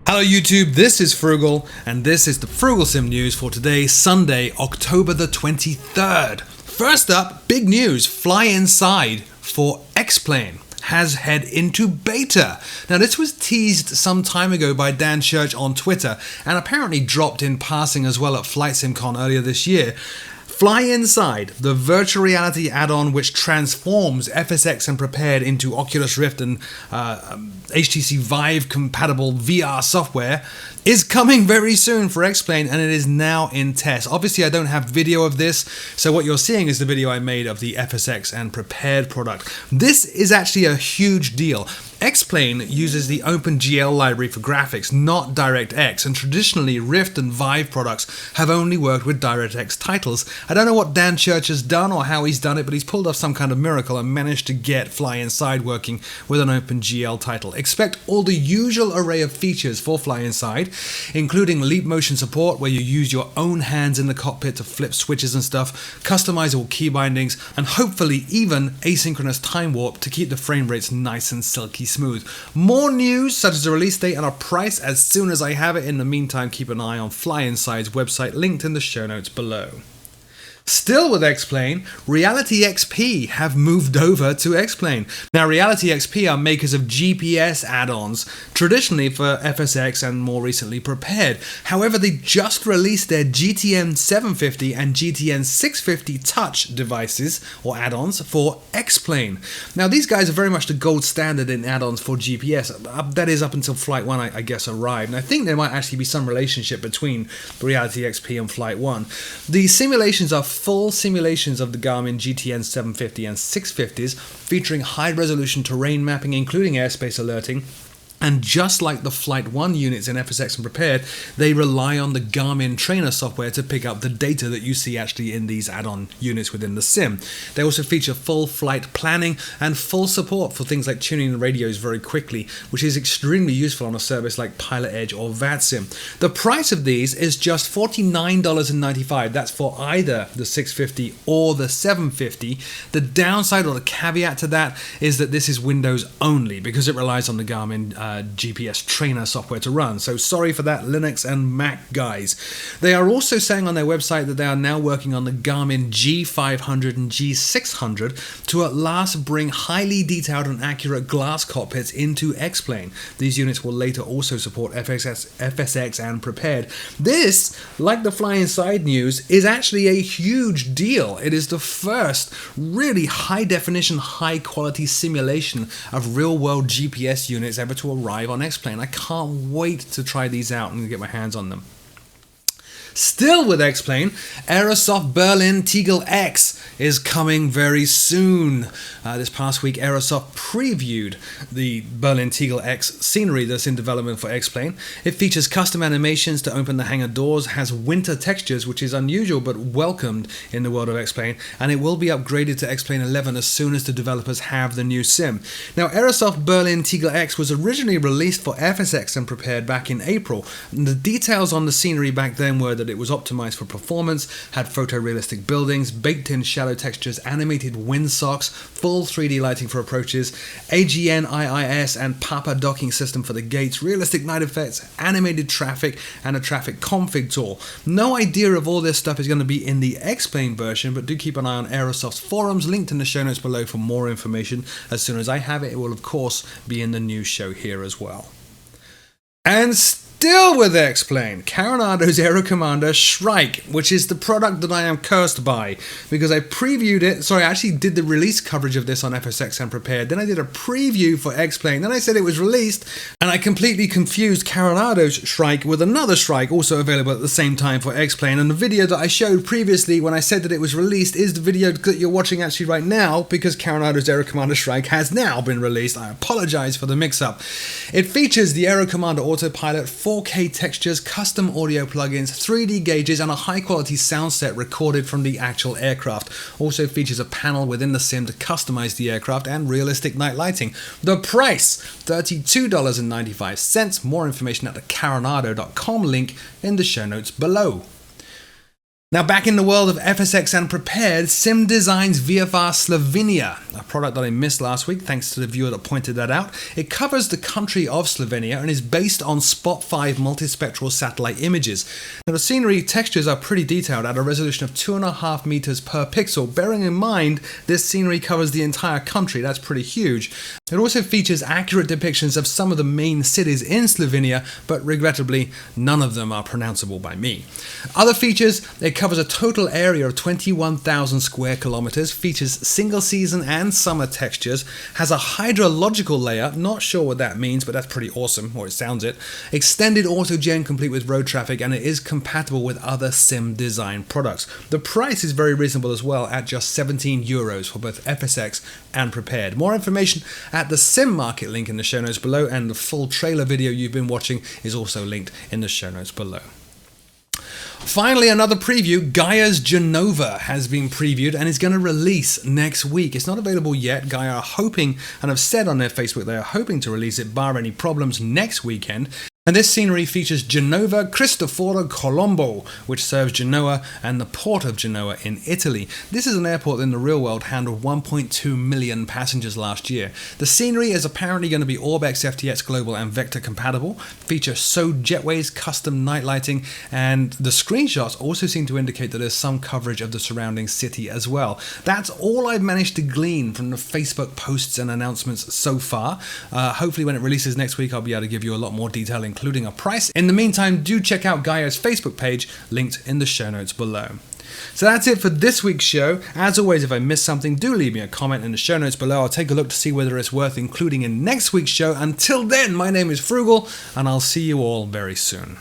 Hello YouTube, this is Frugal, and this is the Frooglesim news for today, Sunday, October the 23rd. First up, big news, Fly Inside for X-Plane has head into beta. Now this was teased some time ago by Dan Church on Twitter, and apparently dropped in passing as well at Flight SimCon earlier this year. Fly Inside, the virtual reality add-on which transforms FSX and Prepared into Oculus Rift and HTC Vive compatible VR software, is coming very soon for X-Plane, and it is now in test. Obviously I don't have video of this, so what you're seeing is the video I made of the FSX and Prepared product. This is actually a huge deal. X-Plane uses the OpenGL library for graphics, not DirectX, and traditionally Rift and Vive products have only worked with DirectX titles. I don't know what Dan Church has done or how he's done it, but he's pulled off some kind of miracle and managed to get Fly Inside working with an OpenGL title. Expect all the usual array of features for Fly Inside, including leap motion support where you use your own hands in the cockpit to flip switches and stuff, customizable key bindings, and hopefully even asynchronous time warp to keep the frame rates nice and silky smooth. More news such as the release date and a price as soon as I have it. In the meantime, keep an eye on Fly Inside's website linked in the show notes below. Still with X-Plane, Reality XP have moved over to X-Plane. Now Reality XP are makers of GPS add-ons, traditionally for FSX and more recently Prepared. However, they just released their GTN 750 and GTN 650 Touch devices, or add-ons, for X-Plane. Now these guys are very much the gold standard in add-ons for GPS. That is up until Flight 1, I guess, arrived. And I think there might actually be some relationship between Reality XP and Flight 1. The simulations are full simulations of the Garmin GTN 750 and 650s, featuring high-resolution terrain mapping, including airspace alerting. And just like the Flight 1 units in FSX and Prepared, they rely on the Garmin trainer software to pick up the data that you see actually in these add-on units within the sim. They also feature full flight planning and full support for things like tuning the radios very quickly, which is extremely useful on a service like Pilot Edge or VATSIM. The price of these is just $49.95. That's for either the 650 or the 750. The downside or the caveat to that is that this is Windows only because it relies on the Garmin GPS trainer software to run. So sorry for that, Linux and Mac guys. They are also saying on their website that they are now working on the Garmin G500 and G600 to at last bring highly detailed and accurate glass cockpits into X-Plane. These units will later also support FSX and Prepared. This, like the Fly Inside news, is actually a huge deal. It is the first really high definition, high quality simulation of real world GPS units ever to arrive on X-Plane. I can't wait to try these out and get my hands on them. Still with X-Plane, Aerosoft Berlin Tegel X is coming very soon. This past week, Aerosoft previewed the Berlin Tegel X scenery that's in development for X-Plane. It features custom animations to open the hangar doors, has winter textures, which is unusual but welcomed in the world of X-Plane, and it will be upgraded to X-Plane 11 as soon as the developers have the new sim. Now, Aerosoft Berlin Tegel X was originally released for FSX and Prepared back in April. And the details on the scenery back then were that it was optimized for performance, had photorealistic buildings, baked-in shadow textures, animated windsocks, full 3D lighting for approaches, AGN IIS and Papa docking system for the gates, realistic night effects, animated traffic, and a traffic config tool. No idea if all this stuff is going to be in the X-Plane version, but do keep an eye on Aerosoft's forums, linked in the show notes below for more information. As soon as I have it, it will of course be in the news show here as well. And still with X-Plane, Coronado's Aero Commander Shrike, which is the product that I am cursed by because I previewed it. Sorry, I actually did the release coverage of this on FSX and Prepared. Then I did a preview for X-Plane. Then I said it was released, and I completely confused Coronado's Shrike with another Shrike also available at the same time for X-Plane. And the video that I showed previously when I said that it was released is the video that you're watching actually right now, because Coronado's Aero Commander Shrike has now been released. I apologize for the mix-up. It features the Aero Commander Autopilot, 4K textures, custom audio plugins, 3D gauges, and a high-quality sound set recorded from the actual aircraft. Also features a panel within the sim to customize the aircraft and realistic night lighting. The price, $32.95. More information at the Coronado.com link in the show notes below. Now back in the world of FSX and Prepared, Sim designs VFR Slovenia, a product that I missed last week thanks to the viewer that pointed that out. It covers the country of Slovenia and is based on Spot 5 multispectral satellite images. Now the scenery textures are pretty detailed at a resolution of 2.5 meters per pixel. Bearing in mind this scenery covers the entire country, that's pretty huge. It also features accurate depictions of some of the main cities in Slovenia, but regrettably none of them are pronounceable by me. Other features, it covers a total area of 21,000 square kilometers, features single season and summer textures, has a hydrological layer, not sure what that means, but that's pretty awesome, or it sounds it, extended autogen complete with road traffic, and it is compatible with other Sim design products. The price is very reasonable as well, at just 17 euros for both FSX and Prepared. More information at the Sim Market link in the show notes below, and the full trailer video you've been watching is also linked in the show notes below. Finally, another preview. Gaia's Genova has been previewed and is going to release next week. It's not available yet. Gaia are hoping, and have said on their Facebook they are hoping to release it bar any problems next weekend. And this scenery features Genova Cristoforo Colombo, which serves Genoa and the port of Genoa in Italy. This is an airport that in the real world handled 1.2 million passengers last year. The scenery is apparently going to be Orbex FTX Global and Vector compatible, feature So Jetway's custom night lighting, and the screenshots also seem to indicate that there's some coverage of the surrounding city as well. That's all I've managed to glean from the Facebook posts and announcements so far. Hopefully when it releases next week I'll be able to give you a lot more detail, including a price. In the meantime, do check out Gaia's Facebook page, linked in the show notes below. So that's it for this week's show. As always, if I missed something, do leave me a comment in the show notes below. I'll take a look to see whether it's worth including in next week's show. Until then, my name is Frugal, and I'll see you all very soon.